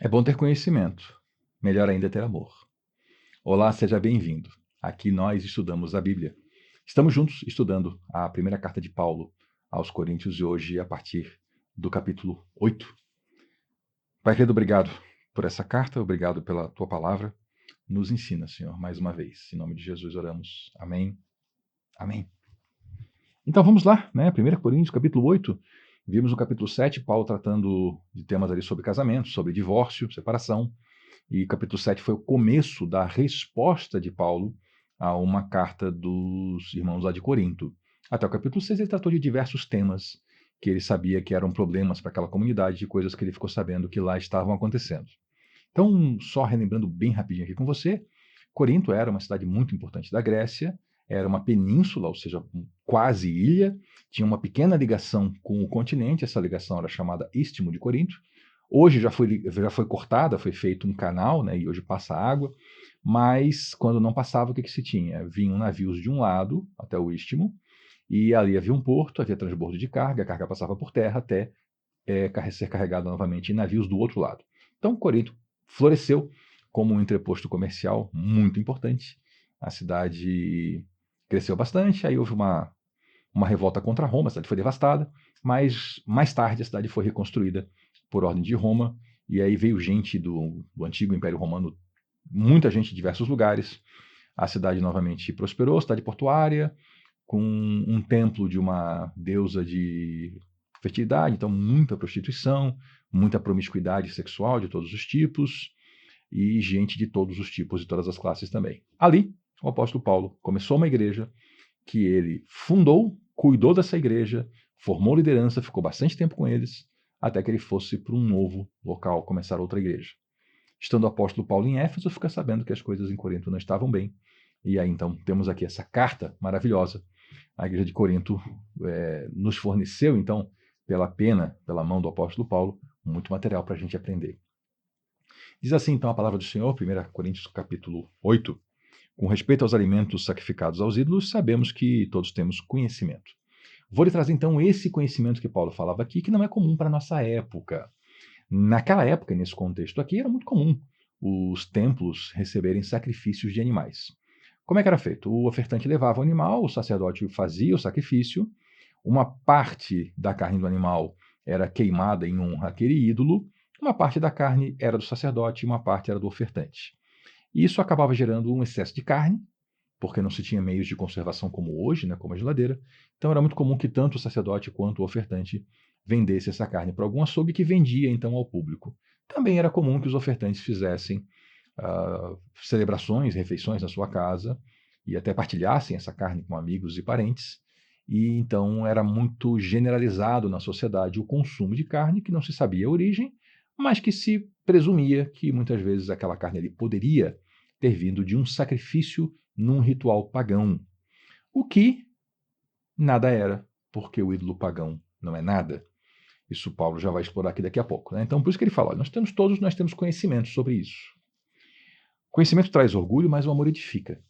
É bom ter conhecimento, melhor ainda ter amor. Olá, seja bem-vindo. Aqui nós estudamos a Bíblia. Estamos juntos estudando a primeira carta de Paulo aos Coríntios e hoje a partir do capítulo 8. Pai querido, obrigado por essa carta, obrigado pela tua palavra. Nos ensina, Senhor, mais uma vez. Em nome de Jesus oramos. Amém. Amém. Então vamos lá, né? 1 Coríntios, capítulo 8. Vimos no capítulo 7, Paulo tratando de temas ali sobre casamento, sobre divórcio, separação. E capítulo 7 foi o começo da resposta de Paulo a uma carta dos irmãos lá de Corinto. Até o capítulo 6 ele tratou de diversos temas que ele sabia que eram problemas para aquela comunidade, de coisas que ele ficou sabendo que lá estavam acontecendo. Então, só relembrando bem rapidinho aqui com você, Corinto era uma cidade muito importante da Grécia, era uma península, ou seja, quase ilha, tinha uma pequena ligação com o continente, essa ligação era chamada Istmo de Corinto. Hoje já foi cortada, foi feito um canal, né, e hoje passa água, mas quando não passava, o que se tinha? Vinham navios de um lado até o Istmo, e ali havia um porto, havia transbordo de carga, a carga passava por terra até ser carregada novamente em navios do outro lado. Então, Corinto floresceu como um entreposto comercial muito importante. A cidade cresceu bastante, aí houve uma revolta contra Roma, a cidade foi devastada, mas mais tarde a cidade foi reconstruída por ordem de Roma, e aí veio gente do antigo Império Romano, muita gente de diversos lugares. A cidade novamente prosperou, cidade portuária, com um templo de uma deusa de fertilidade, então muita prostituição, muita promiscuidade sexual de todos os tipos, e gente de todos os tipos e todas as classes também. Ali, o apóstolo Paulo começou uma igreja que ele fundou, cuidou dessa igreja, formou liderança, ficou bastante tempo com eles, até que ele fosse para um novo local, começar outra igreja. Estando o apóstolo Paulo em Éfeso, fica sabendo que as coisas em Corinto não estavam bem. E aí então temos aqui essa carta maravilhosa. A igreja de Corinto nos forneceu, então, pela mão do apóstolo Paulo, muito material para a gente aprender. Diz assim, então, a palavra do Senhor, 1 Coríntios capítulo 8. Com respeito aos alimentos sacrificados aos ídolos, sabemos que todos temos conhecimento. Vou lhe trazer, então, esse conhecimento que Paulo falava aqui, que não é comum para a nossa época. Naquela época, nesse contexto aqui, era muito comum os templos receberem sacrifícios de animais. Como é que era feito? O ofertante levava o animal, o sacerdote fazia o sacrifício, uma parte da carne do animal era queimada em honra àquele ídolo, uma parte da carne era do sacerdote e uma parte era do ofertante. Isso acabava gerando um excesso de carne, porque não se tinha meios de conservação como hoje, né, como a geladeira. Então era muito comum que tanto o sacerdote quanto o ofertante vendesse essa carne para algum açougue que vendia então ao público. Também era comum que os ofertantes fizessem celebrações, refeições na sua casa e até partilhassem essa carne com amigos e parentes. E então era muito generalizado na sociedade o consumo de carne que não se sabia a origem, mas que se presumia que muitas vezes aquela carne ali poderia ter vindo de um sacrifício num ritual pagão, o que nada era, porque o ídolo pagão não é nada. Isso Paulo já vai explorar aqui daqui a pouco. Né? Então, por isso que ele fala, nós temos conhecimento sobre isso. Conhecimento traz orgulho, mas o amor edifica.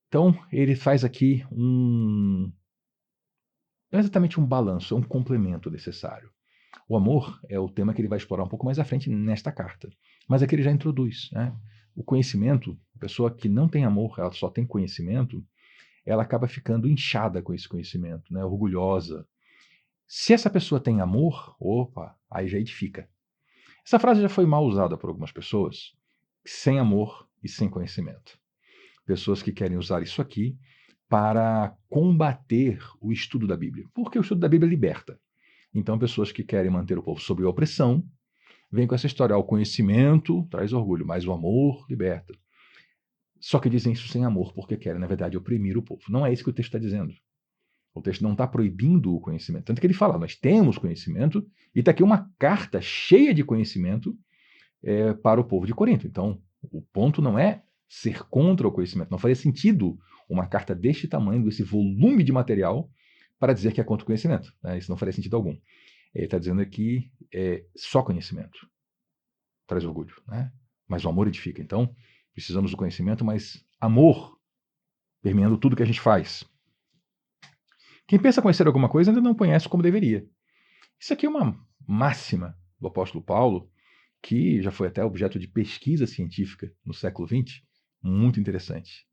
Então, ele faz aqui não é exatamente um balanço, é um complemento necessário. O amor é o tema que ele vai explorar um pouco mais à frente nesta carta. Mas aqui ele já introduz. Né? O conhecimento, a pessoa que não tem amor, ela só tem conhecimento, ela acaba ficando inchada com esse conhecimento, né? Orgulhosa. Se essa pessoa tem amor, opa, aí já edifica. Essa frase já foi mal usada por algumas pessoas, sem amor e sem conhecimento. Pessoas que querem usar isso aqui para combater o estudo da Bíblia, porque o estudo da Bíblia liberta. Então, pessoas que querem manter o povo sob a opressão, vêm com essa história, o conhecimento traz orgulho, mas o amor liberta. Só que dizem isso sem amor, porque querem, na verdade, oprimir o povo. Não é isso que o texto está dizendo. O texto não está proibindo o conhecimento. Tanto que ele fala, nós temos conhecimento, e está aqui uma carta cheia de conhecimento para o povo de Corinto. Então, o ponto não é ser contra o conhecimento. Não faria sentido uma carta deste tamanho, desse volume de material, para dizer que é contra o conhecimento. Né? Isso não faria sentido algum. Ele está dizendo aqui só conhecimento traz orgulho, né? Mas o amor edifica. Então, precisamos do conhecimento, mas amor permeando tudo que a gente faz. Quem pensa conhecer alguma coisa ainda não conhece como deveria. Isso aqui é uma máxima do apóstolo Paulo, que já foi até objeto de pesquisa científica no século XX, muito interessante.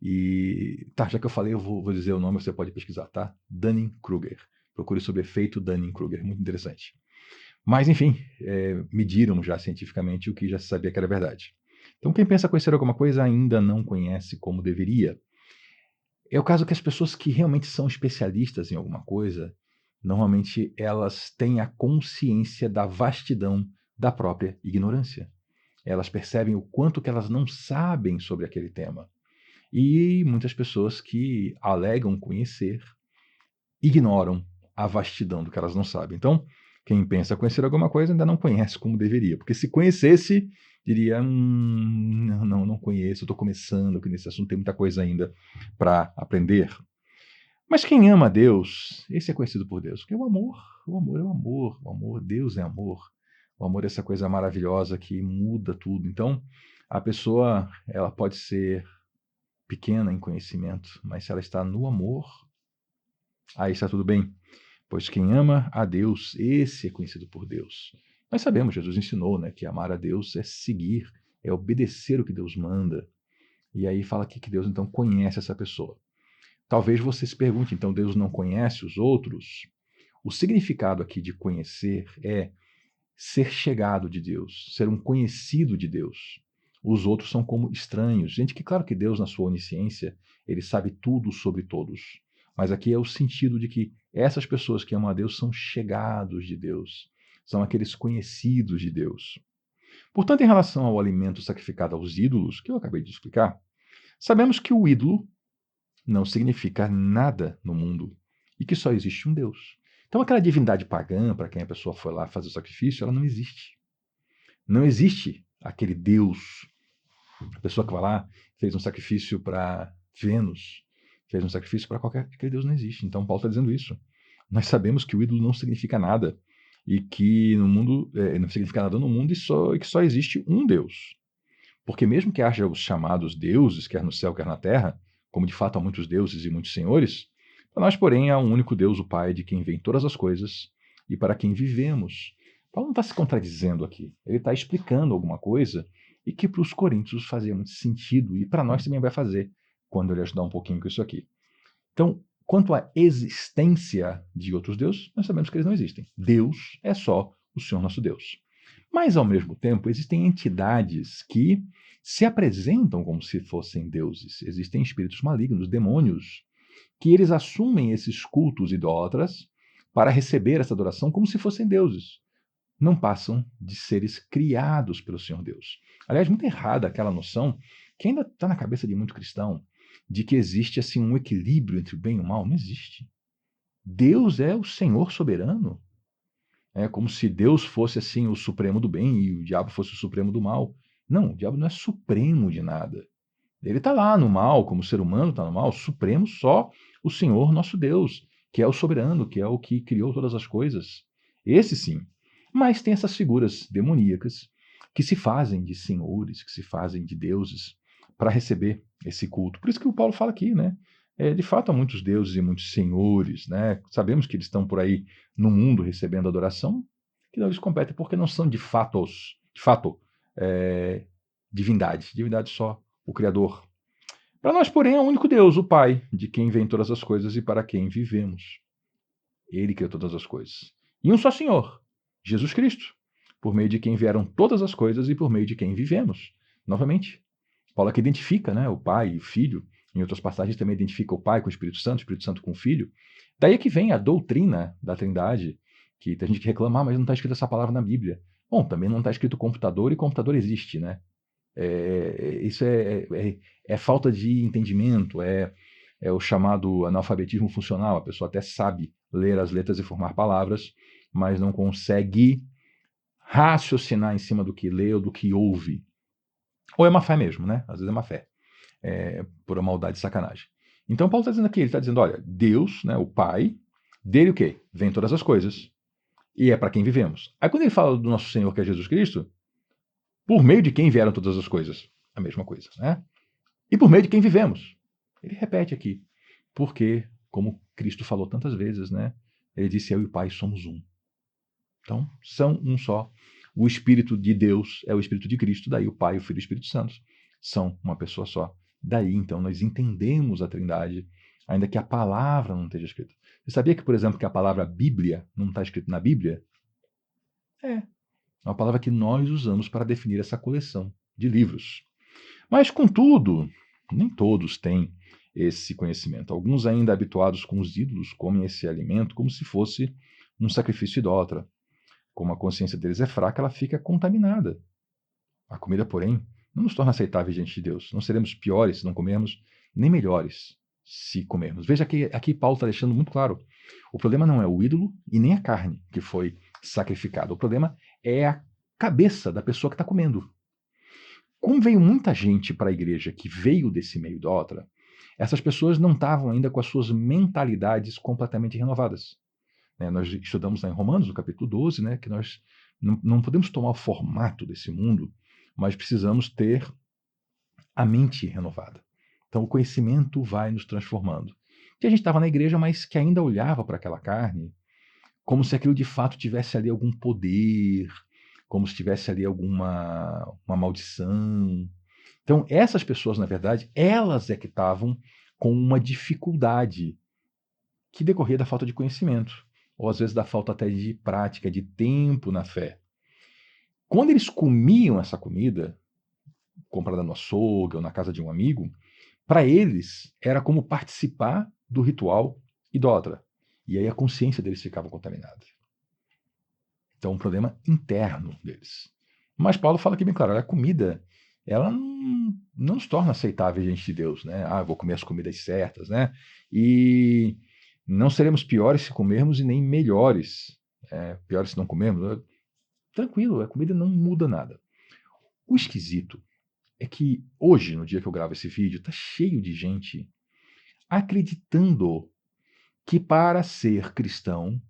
E, tá, já que eu falei, eu vou dizer o nome, você pode pesquisar, tá? Dunning-Kruger. Procure sobre efeito Dunning-Kruger, muito interessante. Mas, enfim, mediram já cientificamente o que já se sabia que era verdade. Então, quem pensa conhecer alguma coisa ainda não conhece como deveria. É o caso que as pessoas que realmente são especialistas em alguma coisa, normalmente elas têm a consciência da vastidão da própria ignorância. Elas percebem o quanto que elas não sabem sobre aquele tema. E muitas pessoas que alegam conhecer ignoram a vastidão do que elas não sabem. Então, quem pensa conhecer alguma coisa ainda não conhece como deveria, porque se conhecesse, diria: não conheço, estou começando, que nesse assunto tem muita coisa ainda para aprender. Mas quem ama a Deus, esse é conhecido por Deus, porque o amor é o amor, Deus é amor. O amor é essa coisa maravilhosa que muda tudo. Então, a pessoa, ela pode ser pequena em conhecimento, mas se ela está no amor, aí está tudo bem. Pois quem ama a Deus, esse é conhecido por Deus. Nós sabemos, Jesus ensinou, né, que amar a Deus é seguir, é obedecer o que Deus manda. E aí fala aqui que Deus então conhece essa pessoa. Talvez você se pergunte, então Deus não conhece os outros? O significado aqui de conhecer é ser chegado de Deus, ser um conhecido de Deus. Os outros são como estranhos. Gente, que claro que Deus, na sua onisciência, ele sabe tudo sobre todos. Mas aqui é o sentido de que essas pessoas que amam a Deus são chegados de Deus. São aqueles conhecidos de Deus. Portanto, em relação ao alimento sacrificado aos ídolos, que eu acabei de explicar, sabemos que o ídolo não significa nada no mundo e que só existe um Deus. Então, aquela divindade pagã, para quem a pessoa foi lá fazer o sacrifício, ela não existe. Não existe aquele Deus. A pessoa que vai lá, fez um sacrifício para Vênus, fez um sacrifício para qualquer. Aquele Deus não existe. Então, Paulo está dizendo isso. Nós sabemos que o ídolo não significa nada e que no mundo não significa nada no mundo e que só existe um Deus. Porque mesmo que haja os chamados deuses, quer no céu, quer na terra, como de fato há muitos deuses e muitos senhores, para nós, porém, há um único Deus, o Pai, de quem vêm todas as coisas e para quem vivemos. Paulo não está se contradizendo aqui. Ele está explicando alguma coisa e que para os coríntios fazia muito sentido e para nós também vai fazer quando ele ajudar um pouquinho com isso aqui. Então, quanto à existência de outros deuses, nós sabemos que eles não existem. Deus é só o Senhor nosso Deus. Mas, ao mesmo tempo, existem entidades que se apresentam como se fossem deuses. Existem espíritos malignos, demônios, que eles assumem esses cultos idólatras para receber essa adoração como se fossem deuses. Não passam de seres criados pelo Senhor Deus. Aliás, muito errada aquela noção, que ainda está na cabeça de muito cristão, de que existe assim um equilíbrio entre o bem e o mal. Não existe. Deus é o Senhor soberano. É como se Deus fosse assim o supremo do bem e o diabo fosse o supremo do mal. Não, o diabo não é supremo de nada. Ele está lá no mal, como o ser humano está no mal, supremo só o Senhor nosso Deus, que é o soberano, que é o que criou todas as coisas. Esse sim. Mas tem essas figuras demoníacas que se fazem de senhores, que se fazem de deuses, para receber esse culto. Por isso que o Paulo fala aqui, né? De fato, há muitos deuses e muitos senhores, né? Sabemos que eles estão por aí no mundo recebendo adoração, que não lhes compete, porque não são de fato, divindades. Divindade só o Criador. Para nós, porém, é o único Deus, o Pai, de quem vêm todas as coisas e para quem vivemos. Ele criou todas as coisas. E um só Senhor, Jesus Cristo, por meio de quem vieram todas as coisas e por meio de quem vivemos. Novamente, Paulo aqui identifica, né, o Pai e o Filho. Em outras passagens também identifica o Pai com o Espírito Santo com o Filho. Daí é que vem a doutrina da Trindade, que tem gente que reclama, mas não está escrita essa palavra na Bíblia. Bom, também não está escrito computador e computador existe, né? Isso é falta de entendimento, é o chamado analfabetismo funcional. A pessoa até sabe ler as letras e formar palavras, mas não consegue raciocinar em cima do que lê ou do que ouve. Ou é má fé mesmo, né? Às vezes é má fé, por maldade e sacanagem. Então Paulo está dizendo aqui, ele está dizendo, olha, Deus, né, o Pai, dele o quê? Vem todas as coisas. E é para quem vivemos. Aí quando ele fala do nosso Senhor, que é Jesus Cristo, por meio de quem vieram todas as coisas? A mesma coisa, né? E por meio de quem vivemos? Ele repete aqui. Porque, como Cristo falou tantas vezes, né? Ele disse, eu e o Pai somos um. Então, são um só. o Espírito de Deus é o Espírito de Cristo, daí o Pai, o Filho e o Espírito Santo são uma pessoa só. Daí, então, nós entendemos a Trindade, ainda que a palavra não esteja escrita. Você sabia que, por exemplo, que a palavra Bíblia não está escrita na Bíblia? É uma palavra que nós usamos para definir essa coleção de livros. Mas, contudo, nem todos têm esse conhecimento. Alguns, ainda habituados com os ídolos, comem esse alimento como se fosse um sacrifício idólatra. Como a consciência deles é fraca, ela fica contaminada. A comida, porém, não nos torna aceitáveis diante de Deus. Não seremos piores se não comermos, nem melhores se comermos. Veja que aqui Paulo está deixando muito claro. O problema não é o ídolo e nem a carne que foi sacrificada. O problema é a cabeça da pessoa que está comendo. Como veio muita gente para a igreja que veio desse meio idólatra, essas pessoas não estavam ainda com as suas mentalidades completamente renovadas. Nós estudamos lá em Romanos, no capítulo 12, que nós não podemos tomar o formato desse mundo, mas precisamos ter a mente renovada. Então, o conhecimento vai nos transformando. Que a gente estava na igreja, mas que ainda olhava para aquela carne como se aquilo de fato tivesse ali algum poder, como se tivesse ali alguma uma maldição. Então, essas pessoas, na verdade, elas é que estavam com uma dificuldade que decorria da falta de conhecimento, ou às vezes da falta até de prática, de tempo na fé. Quando eles comiam essa comida, comprada no açougue ou na casa de um amigo, para eles era como participar do ritual idólatra. E aí a consciência deles ficava contaminada. Então, um problema interno deles. Mas Paulo fala aqui bem claro, a comida, ela não nos torna aceitável diante de Deus, né? Eu vou comer as comidas certas, né? E não seremos piores se comermos e nem melhores. Piores se não comermos. Tranquilo, a comida não muda nada. O esquisito é que hoje, no dia que eu gravo esse vídeo, tá cheio de gente acreditando que para ser cristão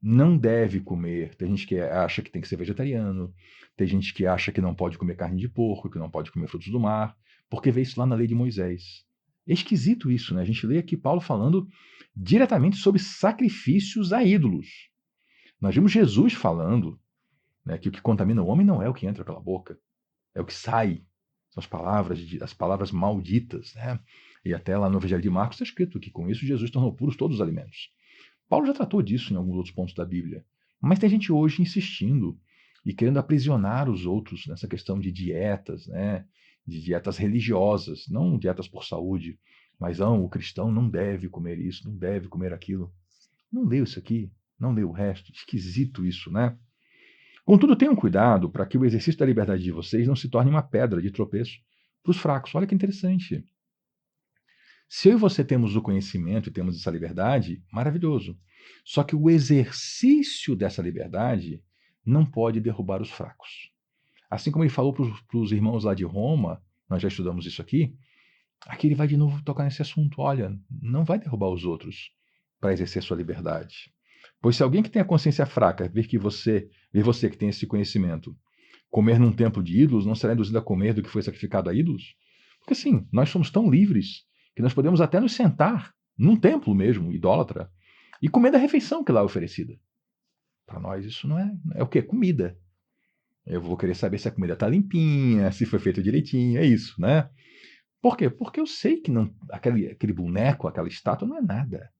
não deve comer. Tem gente que acha que tem que ser vegetariano, tem gente que acha que não pode comer carne de porco, que não pode comer frutos do mar, porque vê isso lá na lei de Moisés. É esquisito isso, né? A gente lê aqui Paulo falando diretamente sobre sacrifícios a ídolos. Nós vimos Jesus falando, né, que o que contamina o homem não é o que entra pela boca, é o que sai. São as palavras malditas, né? E até lá no Evangelho de Marcos está escrito que com isso Jesus tornou puros todos os alimentos. Paulo já tratou disso em alguns outros pontos da Bíblia. Mas tem gente hoje insistindo e querendo aprisionar os outros nessa questão de dietas, né? De dietas religiosas, não dietas por saúde, mas o cristão não deve comer isso, não deve comer aquilo. Não leu isso aqui, não leu o resto. Esquisito isso, né? Contudo, tenham cuidado para que o exercício da liberdade de vocês não se torne uma pedra de tropeço para os fracos. Olha que interessante. Se eu e você temos o conhecimento e temos essa liberdade, maravilhoso. Só que o exercício dessa liberdade não pode derrubar os fracos. Assim como ele falou para os irmãos lá de Roma, nós já estudamos isso aqui ele vai de novo tocar nesse assunto. Olha, não vai derrubar os outros para exercer sua liberdade. Pois se alguém que tem a consciência fraca ver você que tem esse conhecimento, comer num templo de ídolos, não será induzido a comer do que foi sacrificado a ídolos? Porque assim, nós somos tão livres que nós podemos até nos sentar num templo mesmo, idólatra, e comer da refeição que lá é oferecida. Para nós isso não é o quê? Comida. Eu vou querer saber se a comida está limpinha, se foi feito direitinho, é isso, né? Por quê? Porque eu sei que não, aquele boneco, aquela estátua não é nada.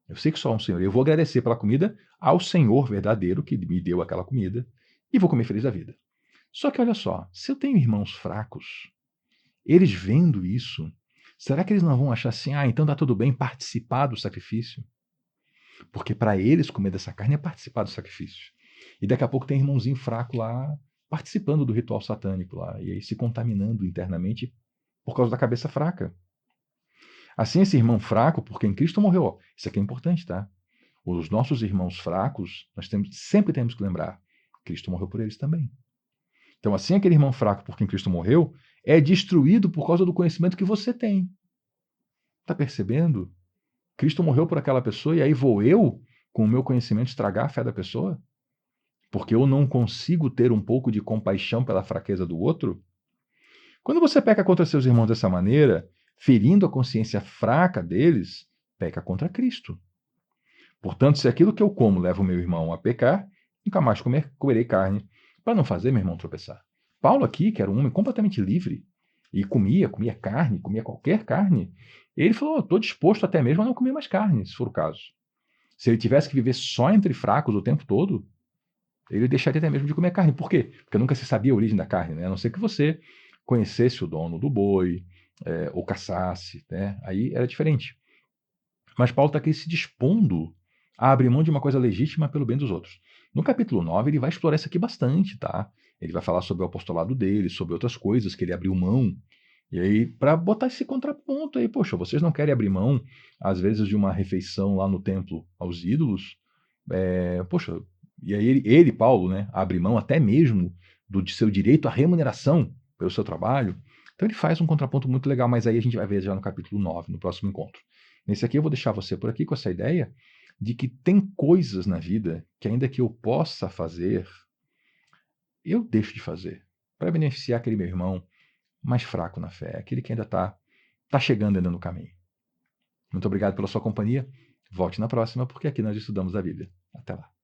Eu sei que só um Senhor. Eu vou agradecer pela comida ao Senhor verdadeiro que me deu aquela comida e vou comer feliz da vida. Só que olha só, se eu tenho irmãos fracos, eles vendo isso, será que eles não vão achar assim, então tá tudo bem participar do sacrifício? Porque para eles comer dessa carne é participar do sacrifício. E daqui a pouco tem irmãozinho fraco lá participando do ritual satânico lá, e aí se contaminando internamente por causa da cabeça fraca. Assim, esse irmão fraco, por quem Cristo morreu, isso aqui é importante, tá? Os nossos irmãos fracos, sempre temos que lembrar, Cristo morreu por eles também. Então, assim, aquele irmão fraco por quem Cristo morreu é destruído por causa do conhecimento que você tem. Está percebendo? Cristo morreu por aquela pessoa e aí vou eu, com o meu conhecimento, estragar a fé da pessoa? Porque eu não consigo ter um pouco de compaixão pela fraqueza do outro? Quando você peca contra seus irmãos dessa maneira, ferindo a consciência fraca deles, peca contra Cristo. Portanto, se aquilo que eu como leva o meu irmão a pecar, nunca mais comerei carne, para não fazer meu irmão tropeçar. Paulo aqui, que era um homem completamente livre, e comia carne, comia qualquer carne, ele falou, estou disposto até mesmo a não comer mais carne, se for o caso. Se ele tivesse que viver só entre fracos o tempo todo, ele deixaria até mesmo de comer carne. Por quê? Porque nunca se sabia a origem da carne, né? A não ser que você conhecesse o dono do boi, ou caçasse, né? Aí era diferente. Mas Paulo está aqui se dispondo a abrir mão de uma coisa legítima pelo bem dos outros. No capítulo 9, ele vai explorar isso aqui bastante, tá? Ele vai falar sobre o apostolado dele, sobre outras coisas que ele abriu mão. E aí, para botar esse contraponto aí, poxa, vocês não querem abrir mão, às vezes, de uma refeição lá no templo aos ídolos? Poxa, e aí Paulo, né, abre mão até mesmo de seu direito à remuneração pelo seu trabalho. Então ele faz um contraponto muito legal, mas aí a gente vai ver já no capítulo 9, no próximo encontro. Nesse aqui eu vou deixar você por aqui com essa ideia de que tem coisas na vida que ainda que eu possa fazer, eu deixo de fazer para beneficiar aquele meu irmão mais fraco na fé, aquele que ainda está chegando ainda no caminho. Muito obrigado pela sua companhia. Volte na próxima, porque aqui nós estudamos a Bíblia. Até lá.